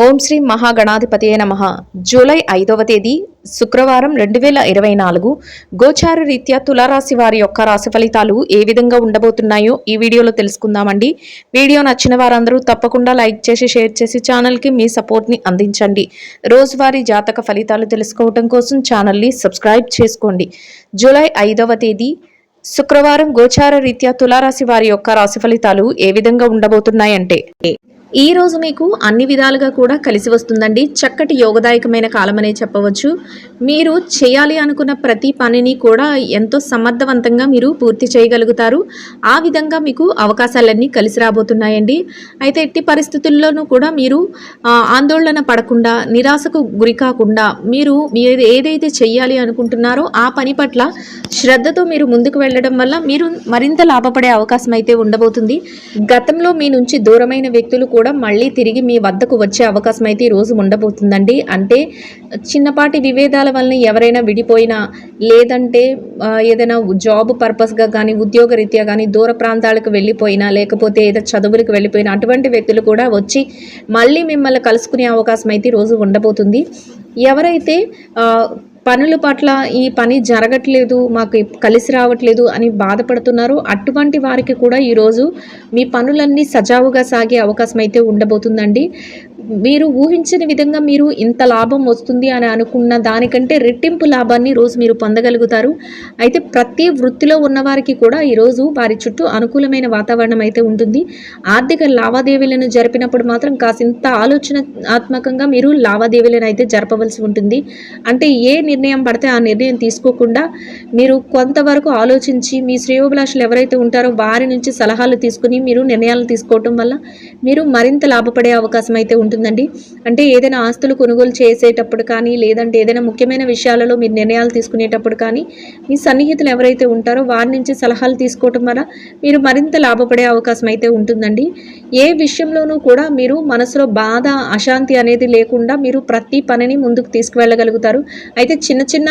ఓం శ్రీ మహాగణాధిపతియే నమః. జూలై 5వ తేదీ శుక్రవారం 2024 గోచార రీత్యా తులారాశి వారి యొక్క రాశి ఫలితాలు ఏ విధంగా ఉండబోతున్నాయో ఈ వీడియోలో తెలుసుకుందామండి. వీడియో నచ్చిన వారందరూ తప్పకుండా లైక్ చేసి షేర్ చేసి ఛానల్కి మీ సపోర్ట్ని అందించండి. రోజువారీ జాతక ఫలితాలు తెలుసుకోవడం కోసం ఛానల్ని సబ్స్క్రైబ్ చేసుకోండి. జూలై 5వ తేదీ శుక్రవారం గోచార రీత్యా తులారాశి వారి యొక్క రాశి ఫలితాలు ఏ విధంగా ఉండబోతున్నాయంటే, ఈ రోజు మీకు అన్ని విధాలుగా కూడా కలిసి వస్తుందండి. చక్కటి యోగదాయకమైన కాలం అనే చెప్పవచ్చు. మీరు చేయాలి అనుకున్న ప్రతి పనిని కూడా ఎంతో సమర్థవంతంగా మీరు పూర్తి చేయగలుగుతారు. ఆ విధంగా మీకు అవకాశాలన్నీ కలిసి రాబోతున్నాయండి. అయితే ఎట్టి పరిస్థితుల్లోనూ కూడా మీరు ఆందోళన పడకుండా, నిరాశకు గురి కాకుండా మీరు ఏదైతే చెయ్యాలి అనుకుంటున్నారో ఆ పని పట్ల శ్రద్ధతో మీరు ముందుకు వెళ్ళడం వల్ల మీరు మరింత లాభపడే అవకాశం అయితే ఉండబోతుంది. గతంలో మీ నుంచి దూరమైన వ్యక్తులు కూడా మళ్ళీ తిరిగి మీ వద్దకు వచ్చే అవకాశం అయితే ఈ రోజు ఉండబోతుందండి. అంటే చిన్నపాటి విభేదాల వల్ల ఎవరైనా విడిపోయినా, లేదంటే ఏదైనా జాబ్ పర్పస్గా కానీ, ఉద్యోగ రీత్యా కానీ దూర ప్రాంతాలకు వెళ్ళిపోయినా, లేకపోతే ఏదో చదువులకు వెళ్ళిపోయినా అటువంటి వ్యక్తులు కూడా వచ్చి మళ్ళీ మిమ్మల్ని కలుసుకునే అవకాశం అయితే ఈ రోజు ఉండబోతుంది. ఎవరైతే పనుల పట్ల ఈ పని జరగట్లేదు, మాకు కలిసి రావట్లేదు అని బాధపడుతున్నారో అటువంటి వారికి కూడా ఈరోజు మీ పనులన్నీ సజావుగా సాగే అవకాశం అయితే ఉండబోతుందండి. మీరు ఊహించిన విధంగా మీరు ఇంత లాభం వస్తుంది అని అనుకున్న దానికంటే రెట్టింపు లాభాన్ని రోజు మీరు పొందగలుగుతారు. అయితే ప్రతి వృత్తిలో ఉన్నవారికి కూడా ఈరోజు వారి చుట్టూ అనుకూలమైన వాతావరణం అయితే ఉంటుంది. ఆర్థిక లావాదేవీలను జరిపినప్పుడు మాత్రం కాసింత ఆలోచనాత్మకంగా మీరు లావాదేవీలను అయితే జరపవలసి ఉంటుంది. అంటే ఏ నిర్ణయం పడితే ఆ నిర్ణయం తీసుకోకుండా మీరు కొంతవరకు ఆలోచించి మీ శ్రేయోభిలాషులు ఎవరైతే ఉంటారో వారి నుంచి సలహాలు తీసుకుని మీరు నిర్ణయాలు తీసుకోవటం వల్ల మీరు మరింత లాభపడే అవకాశం అయితే ఉంటుందండి. అంటే ఏదైనా ఆస్తులు కొనుగోలు చేసేటప్పుడు కానీ, లేదంటే ఏదైనా ముఖ్యమైన విషయాలలో మీరు నిర్ణయాలు తీసుకునేటప్పుడు కానీ మీ సన్నిహితులు ఎవరైతే ఉంటారో వారి నుంచి సలహాలు తీసుకోవటం వల్ల మీరు మరింత లాభపడే అవకాశం అయితే ఉంటుందండి. ఏ విషయంలోనూ కూడా మీరు మనసులో బాధ, అశాంతి అనేది లేకుండా మీరు ప్రతి పనిని ముందుకు తీసుకువెళ్ళగలుగుతారు. అయితే చిన్న చిన్న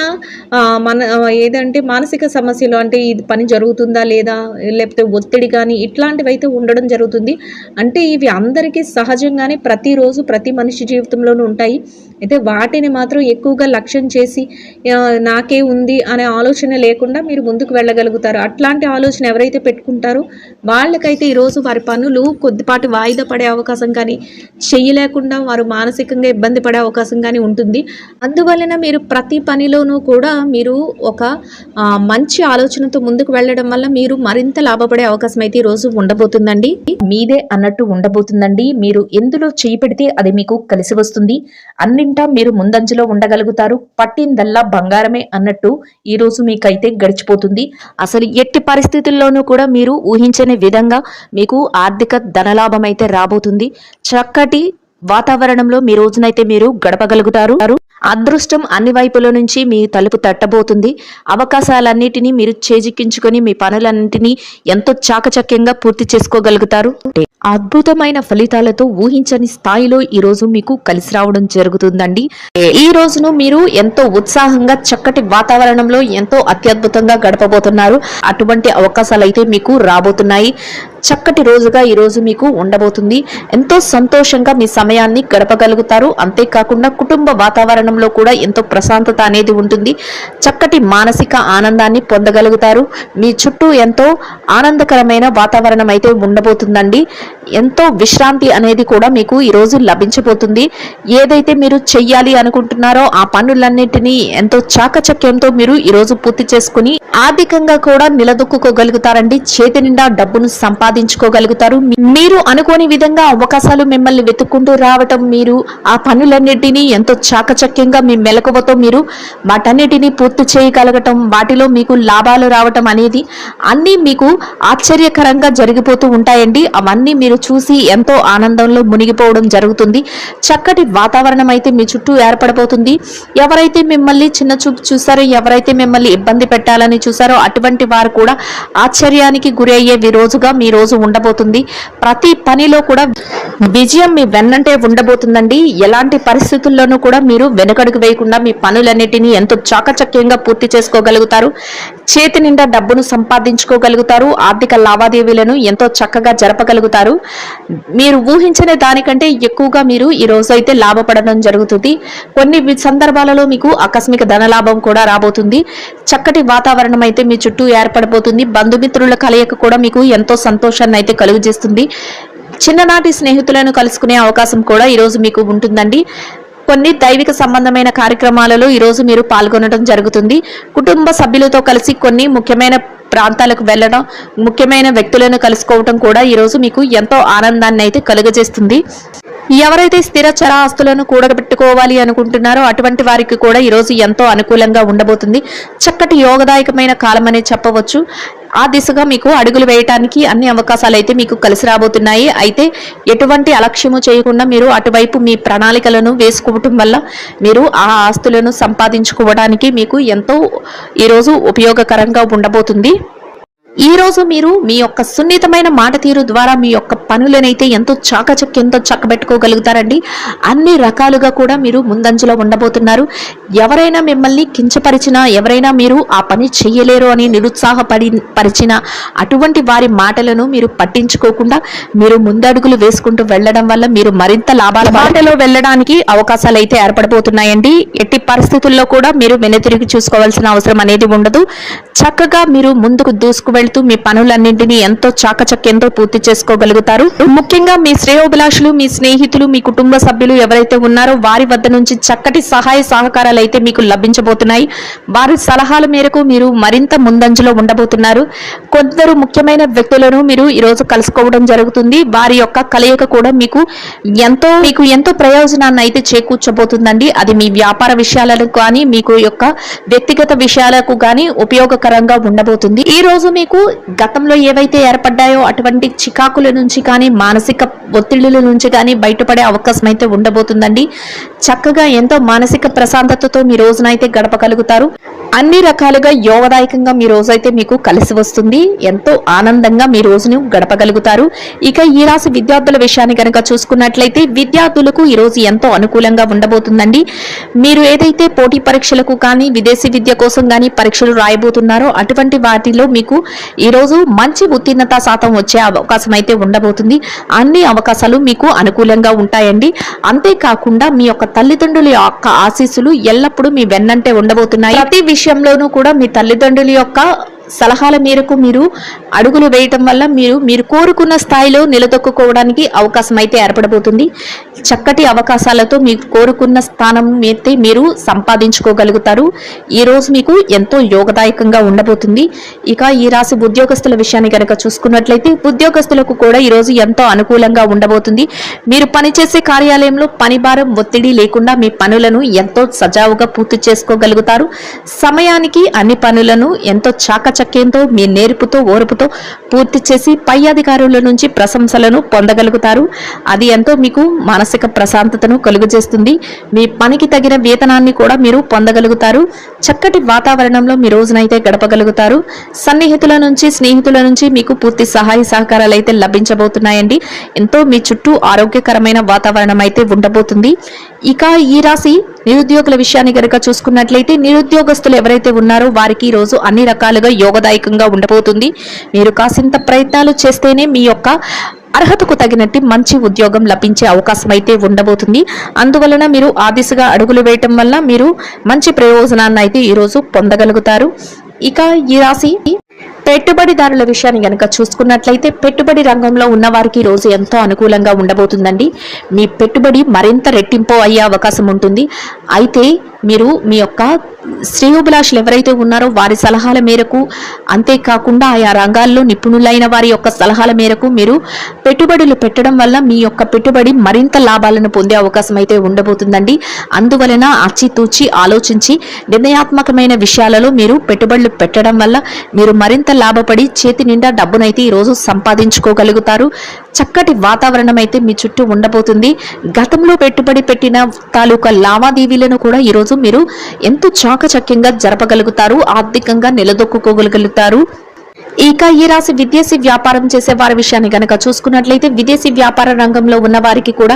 ఏదంటే మానసిక సమస్యలు, అంటే ఇది పని జరుగుతుందా లేదా, లేకపోతే ఒత్తిడి కానీ ఇట్లాంటివి అయితే ఉండడం జరుగుతుంది. అంటే ఇవి అందరికీ సహజంగానే ప్రతిరోజు ప్రతి మనిషి జీవితంలోనూ ఉంటాయి. అయితే వాటిని మాత్రం ఎక్కువగా లక్ష్యం చేసి నాకే ఉంది అనే ఆలోచన లేకుండా మీరు ముందుకు వెళ్ళగలుగుతారు. అట్లాంటి ఆలోచన ఎవరైతే పెట్టుకుంటారో వాళ్ళకైతే ఈరోజు వారి పనులు కొద్దిపాటి వాయిదా పడే అవకాశం కానీ, చెయ్యలేకుండా వారు మానసికంగా ఇబ్బంది పడే అవకాశం కానీ ఉంటుంది. అందువలన మీరు ప్రతి పనిలోనూ కూడా మీరు ఒక మంచి ఆలోచనతో ముందుకు వెళ్ళడం వల్ల మీరు మరింత లాభపడే అవకాశం అయితే ఈరోజు ఉండబోతుందండి. మీదే అన్నట్టు ఉండబోతుందండి. మీరు ఎందులో చేయి పెడితే అది మీకు కలిసి వస్తుంది. అన్నింటా మీరు ముందంజలో ఉండగలుగుతారు. పట్టిందల్లా బంగారమే అన్నట్టు ఈ రోజు మీకైతే గడిచిపోతుంది. అసలు ఎట్టి పరిస్థితుల్లోనూ కూడా మీరు ఊహించని విధంగా మీకు ఆర్థిక ధనలాభం అయితే రాబోతుంది. చక్కటి వాతావరణంలో మీ రోజునైతే మీరు గడపగలుగుతారు. అదృష్టం అన్ని వైపుల నుంచి మీ తలుపు తట్టబోతుంది. అవకాశాలన్నిటినీ మీరు చేజిక్కించుకొని మీ పనులన్నింటినీ ఎంతో చాకచక్యంగా పూర్తి చేసుకోగలుగుతారు. అద్భుతమైన ఫలితాలతో ఊహించని స్థాయిలో ఈ రోజు మీకు కలిసి రావడం జరుగుతుందండి. ఈ రోజును మీరు ఎంతో ఉత్సాహంగా చక్కటి వాతావరణంలో ఎంతో అత్యద్భుతంగా గడపబోతున్నారు. అటువంటి అవకాశాలు అయితే మీకు రాబోతున్నాయి. చక్కటి రోజుగా ఈ రోజు మీకు ఉండబోతుంది. ఎంతో సంతోషంగా మీ సమయాన్ని గడపగలుగుతారు. అంతేకాకుండా కుటుంబ వాతావరణంలో కూడా ఎంతో ప్రశాంతత అనేది ఉంటుంది. చక్కటి మానసిక ఆనందాన్ని పొందగలుగుతారు. మీ చుట్టూ ఎంతో ఆనందకరమైన వాతావరణం అయితే ఉండబోతుందండి. ఎంతో విశ్రాంతి అనేది కూడా మీకు ఈరోజు లభించబోతుంది. ఏదైతే మీరు చెయ్యాలి అనుకుంటున్నారో ఆ పనులన్నింటినీ ఎంతో చాకచక్యంతో మీరు ఈరోజు పూర్తి చేసుకుని ఆర్థికంగా కూడా నిలదొక్కుకోగలుగుతారండి. చేతి నిండా డబ్బును సంపాదించుకోగలుగుతారు. మీరు అనుకోని విధంగా అవకాశాలు మిమ్మల్ని వెతుక్కుంటూ రావటం, మీరు ఆ పనులన్నిటినీ ఎంతో చాకచక్యంగా మీ మెలకువతో మీరు వాటన్నిటినీ పూర్తి చేయగలగటం, వాటిలో మీకు లాభాలు రావటం అనేది అన్నీ మీకు ఆశ్చర్యకరంగా జరిగిపోతూ ఉంటాయండి. అవన్నీ మీరు చూసి ఎంతో ఆనందంలో మునిగిపోవడం జరుగుతుంది. చక్కటి వాతావరణం అయితే మీ చుట్టూ ఏర్పడబోతుంది. ఎవరైతే మిమ్మల్ని చిన్న చూపు చూసారో, ఎవరైతే మిమ్మల్ని ఇబ్బంది పెట్టాలని చూసారో అటువంటి వారు కూడా ఆశ్చర్యానికి గురి అయ్యే రోజుగా మీ రోజు రోజు ఉండబోతుంది. ప్రతి పనిలో కూడా విజయం మీ వెన్నంటే ఉండబోతుందండి. ఎలాంటి పరిస్థితుల్లోనూ కూడా మీరు వెనుకడుగు వేయకుండా మీ పనులన్నిటినీ ఎంతో చాకచక్యంగా పూర్తి చేసుకోగలుగుతారు. చేతి నిండా డబ్బును సంపాదించుకోగలుగుతారు. ఆర్థిక లావాదేవీలను ఎంతో చక్కగా జరపగలుగుతారు. మీరు ఊహించిన దానికంటే ఎక్కువగా మీరు ఈ రోజు అయితే లాభపడడం జరుగుతుంది. కొన్ని సందర్భాలలో మీకు ఆకస్మిక ధనలాభం కూడా రాబోతుంది. చక్కటి వాతావరణం అయితే మీ చుట్టూ ఏర్పడబోతుంది. బంధుమిత్రుల కలయిక కూడా మీకు ఎంతో సంతోషాన్ని అయితే కలుగజేస్తుంది. చిన్ననాటి స్నేహితులను కలుసుకునే అవకాశం కూడా ఈరోజు మీకు ఉంటుందండి. కొన్ని దైవిక సంబంధమైన కార్యక్రమాలలో ఈరోజు మీరు పాల్గొనడం జరుగుతుంది. కుటుంబ సభ్యులతో కలిసి కొన్ని ముఖ్యమైన ప్రాంతాలకు వెళ్ళడం, ముఖ్యమైన వ్యక్తులను కలుసుకోవడం కూడా ఈరోజు మీకు ఎంతో ఆనందాన్ని అయితే కలుగజేస్తుంది. ఎవరైతే స్థిర చర ఆస్తులను కూడబెట్టుకోవాలి అనుకుంటున్నారో అటువంటి వారికి కూడా ఈరోజు ఎంతో అనుకూలంగా ఉండబోతుంది. చక్కటి యోగదాయకమైన కాలం అనే చెప్పవచ్చు. ఆ దిశగా మీకు అడుగులు వేయటానికి అన్ని అవకాశాలు అయితే మీకు కలిసి రాబోతున్నాయి. అయితే ఎటువంటి అలక్ష్యము చేయకుండా మీరు అటువైపు మీ ప్రణాళికలను వేసుకోవటం వల్ల మీరు ఆ ఆస్తులను సంపాదించుకోవడానికి మీకు ఎంతో ఈరోజు ఉపయోగకరంగా ఉండబోతుంది. ఈ రోజు మీరు మీ యొక్క సున్నితమైన మాట తీరు ద్వారా మీ యొక్క పనులనైతే ఎంతో చాకచక్యంతో చక్కబెట్టుకోగలుగుతారండి. అన్ని రకాలుగా కూడా మీరు ముందంజలో ఉండబోతున్నారు. మిమ్మల్ని కించపరిచినా, ఎవరైనా మీరు ఆ పని చెయ్యలేరు అని పరిచిన అటువంటి వారి మాటలను మీరు పట్టించుకోకుండా మీరు ముందడుగులు వేసుకుంటూ వెళ్ళడం వల్ల మీరు మరింత లాభాల బాటలో వెళ్ళడానికి అవకాశాలు అయితే ఏర్పడబోతున్నాయండి. ఎట్టి పరిస్థితుల్లో కూడా మీరు వెనుతిరిగి చూసుకోవాల్సిన అవసరం అనేది ఉండదు. చక్కగా మీరు ముందుకు దూసుకు వెళ్తూ మీ పనులన్నింటినీ ఎంతో చాకచక్యంతో పూర్తి చేసుకోగలుగుతారు. ముఖ్యంగా మీ శ్రేయోభిలాషులు, మీ స్నేహితులు, మీ కుటుంబ సభ్యులు ఎవరైతే ఉన్నారో వారి వద్ద నుంచి చక్కటి సహాయ సహకారాలు అయితే మీకు లభించబోతున్నాయి. వారి సలహాల మేరకు మీరు మరింత ముందంజలో ఉండబోతున్నారు. కొందరు ముఖ్యమైన వ్యక్తులను మీరు ఈరోజు కలుసుకోవడం జరుగుతుంది. వారి యొక్క కలయిక కూడా మీకు ఎంతో ప్రయోజనాన్ని అయితే చేకూర్చబోతుందండి. అది మీ వ్యాపార విషయాలకు కానీ మీకు యొక్క వ్యక్తిగత విషయాలకు కానీ ఉపయోగకరంగా ఉండబోతుంది. ఈ రోజు మీకు గతంలో ఏవైతే ఏర్పడ్డాయో అటువంటి చికాకుల నుంచి కానీ మానసిక ఒత్తిళ్ల నుంచి కానీ బయటపడే అవకాశం అయితే ఉండబోతుందండి. చక్కగా ఎంతో మానసిక ప్రశాంతతతో మీ రోజునైతే గడపగలుగుతారు. అన్ని రకాలుగా యోగదాయకంగా మీ రోజైతే మీకు కలిసి వస్తుంది. ఎంతో ఆనందంగా మీ రోజును గడపగలుగుతారు. ఇక ఈ రాశి విద్యార్థుల విషయాన్ని కనుక చూసుకున్నట్లయితే విద్యార్థులకు ఈ రోజు ఎంతో అనుకూలంగా ఉండబోతుందండి. మీరు ఏదైతే పోటీ పరీక్షలకు కానీ విదేశీ విద్య కోసం కానీ పరీక్షలు రాయబోతున్నారో అటువంటి వాటిలో మీకు ఈ రోజు మంచి ఉత్తీర్ణత శాతం వచ్చే అవకాశం అయితే ఉండబోతుంది. అన్ని అవకాశాలు మీకు అనుకూలంగా ఉంటాయండి. అంతేకాకుండా మీ యొక్క తల్లిదండ్రుల యొక్క ఆశీస్సులు ఎల్లప్పుడూ మీ వెన్నంటే ఉండబోతున్నాయి. ప్రతి విషయంలోనూ కూడా మీ తల్లిదండ్రుల యొక్క సలహాల మేరకు మీరు అడుగులు వేయటం వల్ల మీరు కోరుకున్న స్థాయిలో నిలదొక్కుకోవడానికి అవకాశం అయితే ఏర్పడబోతుంది. చక్కటి అవకాశాలతో మీరు కోరుకున్న స్థానం అయితే మీరు సంపాదించుకోగలుగుతారు. ఈ రోజు మీకు ఎంతో యోగదాయకంగా ఉండబోతుంది. ఇక ఈ రాశి ఉద్యోగస్తుల విషయాన్ని కనుక చూసుకున్నట్లయితే ఉద్యోగస్తులకు కూడా ఈ రోజు ఎంతో అనుకూలంగా ఉండబోతుంది. మీరు పనిచేసే కార్యాలయంలో పని భారం, ఒత్తిడి లేకుండా మీ పనులను ఎంతో సజావుగా పూర్తి చేసుకోగలుగుతారు. సమయానికి అన్ని పనులను ఎంతో చాకచక్యంతో మీ నేర్పుతో ఓర్పుతో పూర్తి చేసి పై అధికారుల నుంచి ప్రశంసలను పొందగలుగుతారు. అది ఎంతో మీకు మానసిక ప్రశాంతతను కలుగజేస్తుంది. మీ పనికి తగిన వేతనాన్ని కూడా మీరు పొందగలుగుతారు. చక్కటి వాతావరణంలో మీ రోజునైతే గడపగలుగుతారు. సన్నిహితుల నుంచి, స్నేహితుల నుంచి మీకు పూర్తి సహాయ సహకారాలు అయితే లభించబోతున్నాయండి. ఎంతో మీ చుట్టూ ఆరోగ్యకరమైన వాతావరణం అయితే ఉండబోతుంది. ఇక ఈ రాశి నిరుద్యోగుల విషయాన్ని కనుక చూసుకున్నట్లయితే నిరుద్యోగస్తులు ఎవరైతే ఉన్నారో వారికి ఈ రోజు అన్ని రకాలుగా యోగదాయకంగా ఉండబోతుంది. మీరు కాసింత ప్రయత్నాలు చేస్తేనే మీ యొక్క అర్హతకు తగినట్టు మంచి ఉద్యోగం లభించే అవకాశం అయితే ఉండబోతుంది. అందువలన మీరు ఆ దిశగా అడుగులు వేయటం వల్ల మీరు మంచి ప్రయోజనాన్ని అయితే ఈరోజు పొందగలుగుతారు. ఇక ఈ రాశి పెట్టుబడిదారుల విషయాన్ని కనుక చూసుకున్నట్లయితే పెట్టుబడి రంగంలో ఉన్న వారికి ఈ రోజు ఎంతో అనుకూలంగా ఉండబోతుందండి. మీ పెట్టుబడి మరింత రెట్టింపు అయ్యే అవకాశం ఉంటుంది. అయితే మీరు మీ యొక్క శ్రేయోభిలాషులు ఎవరైతే ఉన్నారో వారి సలహాల మేరకు, అంతేకాకుండా ఆయా రంగాల్లో నిపుణులైన వారి యొక్క సలహాల మేరకు మీరు పెట్టుబడులు పెట్టడం వల్ల మీ యొక్క పెట్టుబడి మరింత లాభాలను పొందే అవకాశం అయితే ఉండబోతుందండి. అందువలన ఆచితూచి ఆలోచించి నిర్ణయాత్మకమైన విషయాలలో మీరు పెట్టుబడులు పెట్టడం వల్ల మీరు మరింత లాభపడి చేతి నిండా డబ్బునైతే ఈరోజు సంపాదించుకోగలుగుతారు. చక్కటి వాతావరణం అయితే మీ చుట్టూ ఉండబోతుంది. గతంలో పెట్టుబడి పెట్టిన తాలూకా లావాదేవీలను కూడా ఈరోజు మీరు ఎంతో చాకచక్యంగా జరపగలుగుతారు. ఆర్థికంగా నిలదొక్కుకోగలుగుతారు. ఇక ఈ రాశి విదేశీ వ్యాపారం చేసే వారి విషయాన్ని గనక చూసుకున్నట్లయితే విదేశీ వ్యాపార రంగంలో ఉన్న వారికి కూడా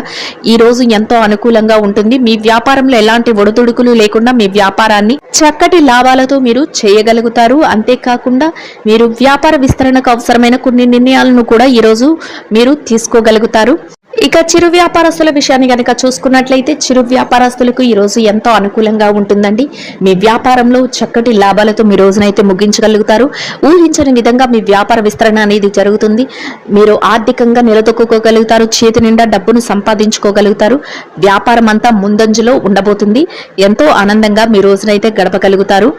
ఈ రోజు ఎంతో అనుకూలంగా ఉంటుంది. మీ వ్యాపారంలో ఎలాంటి ఒడిదుడుకులు లేకుండా మీ వ్యాపారాన్ని చక్కటి లాభాలతో మీరు చేయగలుగుతారు. అంతేకాకుండా మీరు వ్యాపార విస్తరణకు అవసరమైన కొన్ని నిర్ణయాలను కూడా ఈ రోజు మీరు తీసుకోగలుగుతారు. ఇక చిరు వ్యాపారస్తుల విషయాన్ని గనక చూసుకున్నట్లయితే చిరు వ్యాపారస్తులకు ఈ రోజు ఎంతో అనుకూలంగా ఉంటుందండి. మీ వ్యాపారంలో చక్కటి లాభాలతో మీ రోజునైతే ముగించగలుగుతారు. ఊహించని విధంగా మీ వ్యాపార విస్తరణ అనేది జరుగుతుంది. మీరు ఆర్థికంగా నిలదొక్కుకోగలుగుతారు. చేతి నిండా డబ్బును సంపాదించుకోగలుగుతారు. వ్యాపారం అంతా ముందంజలో ఉండబోతుంది. ఎంతో ఆనందంగా మీ రోజునైతే గడపగలుగుతారు.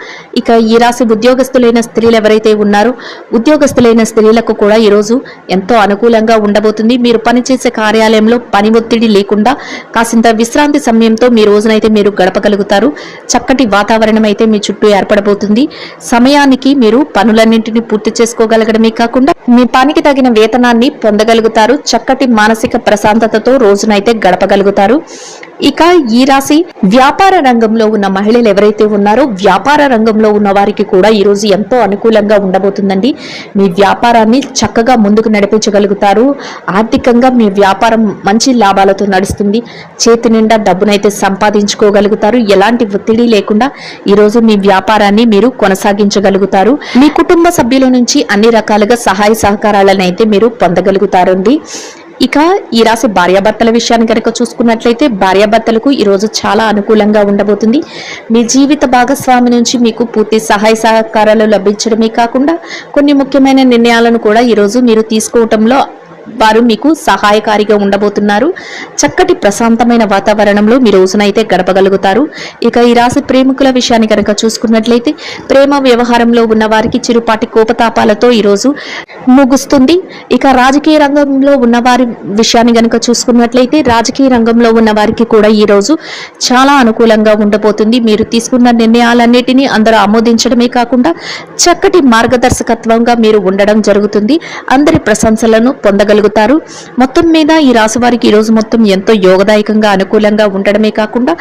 ఇక ఈ రాశి ఉద్యోగస్తులైన స్త్రీలు ఎవరైతే ఉన్నారో ఉద్యోగస్తులైన స్త్రీలకు కూడా ఈ రోజు ఎంతో అనుకూలంగా ఉండబోతుంది. మీరు పనిచేసే కార్యాలయంలో పని ఒత్తిడి లేకుండా కాసింత విశ్రాంతి సమయంతో మీ రోజునైతే మీరు గడపగలుగుతారు. చక్కటి వాతావరణం అయితే మీ చుట్టూ ఏర్పడబోతుంది. సమయానికి మీరు పనులన్నింటినీ పూర్తి చేసుకోగలగడమే కాకుండా మీ పనికి తగిన వేతనాన్ని పొందగలుగుతారు. చక్కటి మానసిక ప్రశాంతతతో రోజునైతే గడపగలుగుతారు. ఇక ఈ రాశి వ్యాపార రంగంలో ఉన్న మహిళలు ఎవరైతే ఉన్నారో వ్యాపార రంగంలో ఉన్న వారికి కూడా ఈ రోజు ఎంతో అనుకూలంగా ఉండబోతుందండి. మీ వ్యాపారాన్ని చక్కగా ముందుకు నడిపించగలుగుతారు. ఆర్థికంగా మీ వ్యాపారం మంచి లాభాలతో నడుస్తుంది. చేతి నిండా డబ్బునైతే సంపాదించుకోగలుగుతారు. ఎలాంటి ఒత్తిడి లేకుండా ఈ రోజు మీ వ్యాపారాన్ని మీరు కొనసాగించగలుగుతారు. మీ కుటుంబ సభ్యుల నుంచి అన్ని రకాలుగా సహాయ సహకారాలను అయితే మీరు పొందగలుగుతారండి. ఇక ఈ రాశి భార్యాభర్తల విషయాన్ని కనుక చూసుకున్నట్లయితే భార్యాభర్తలకు ఈ రోజు చాలా అనుకూలంగా ఉండబోతుంది. మీ జీవిత భాగస్వామి నుంచి మీకు పూర్తి సహాయ సహకారాలు లభించడమే కాకుండా కొన్ని ముఖ్యమైన నిర్ణయాలను కూడా ఈ రోజు మీరు తీసుకోవటంలో వారు మీకు సహాయకారిగా ఉండబోతున్నారు. చక్కటి ప్రశాంతమైన వాతావరణంలో మీ రోజునైతే గడపగలుగుతారు. ఇక ఈ రాశి ప్రేమికుల విషయాన్ని కనుక చూసుకున్నట్లయితే ప్రేమ వ్యవహారంలో ఉన్న వారికి చిరుపాటి కోపతాపాలతో ఈ రోజు ముగుస్తుంది. ఇక రాజకీయ రంగంలో ఉన్న వారి విషయాన్ని కనుక చూసుకున్నట్లయితే రాజకీయ రంగంలో ఉన్న వారికి కూడా ఈ రోజు చాలా అనుకూలంగా ఉండబోతుంది. మీరు తీసుకున్న నిర్ణయాలన్నిటినీ అందరూ ఆమోదించడమే కాకుండా చక్కటి మార్గదర్శకత్వంగా మీరు ఉండడం జరుగుతుంది. అందరి ప్రశంసలను పొందగలుగుతారు. మొత్తం మీద ఈ రాశి వారికి ఈ రోజు మొత్తం ఎంతో యోగదాయకంగా అనుకూలంగా ఉండడమే కాకుండా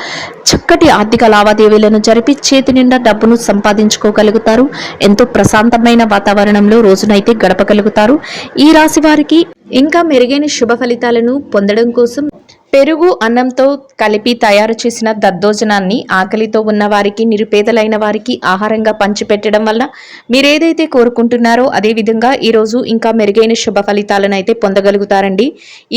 చక్కటి ఆర్థిక లావాదేవీలను జరిపి చేతి నిండా డబ్బును సంపాదించుకోగలుగుతారు. ఎంతో ప్రశాంతమైన వాతావరణంలో రోజునైతే గడపగలుగుతారు. ఈ రాశి వారికి ఇంకా మెరుగైన శుభ ఫలితాలను పొందడం కోసం పెరుగు అన్నంతో కలిపి తయారు చేసిన దద్దోజనాన్ని ఆకలితో ఉన్న వారికి నిరుపేదలైన వారికి ఆహారంగా పంచిపెట్టడం వల్ల మీరేదైతే కోరుకుంటున్నారో అదే విధంగా ఈరోజు ఇంకా మెరుగైన శుభ ఫలితాలను అయితే పొందగలుగుతారండి.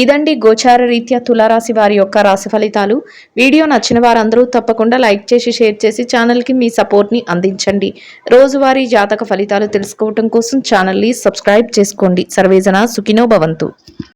ఇదండి గోచార రీత్యా తులారాశి వారి యొక్క రాశి ఫలితాలు. వీడియో నచ్చిన వారందరూ తప్పకుండా లైక్ చేసి షేర్ చేసి ఛానల్కి మీ సపోర్ట్ని అందించండి. రోజువారీ జాతక ఫలితాలు తెలుసుకోవడం కోసం ఛానల్ని సబ్స్క్రైబ్ చేసుకోండి. సర్వేజన సుఖినో భవంతు.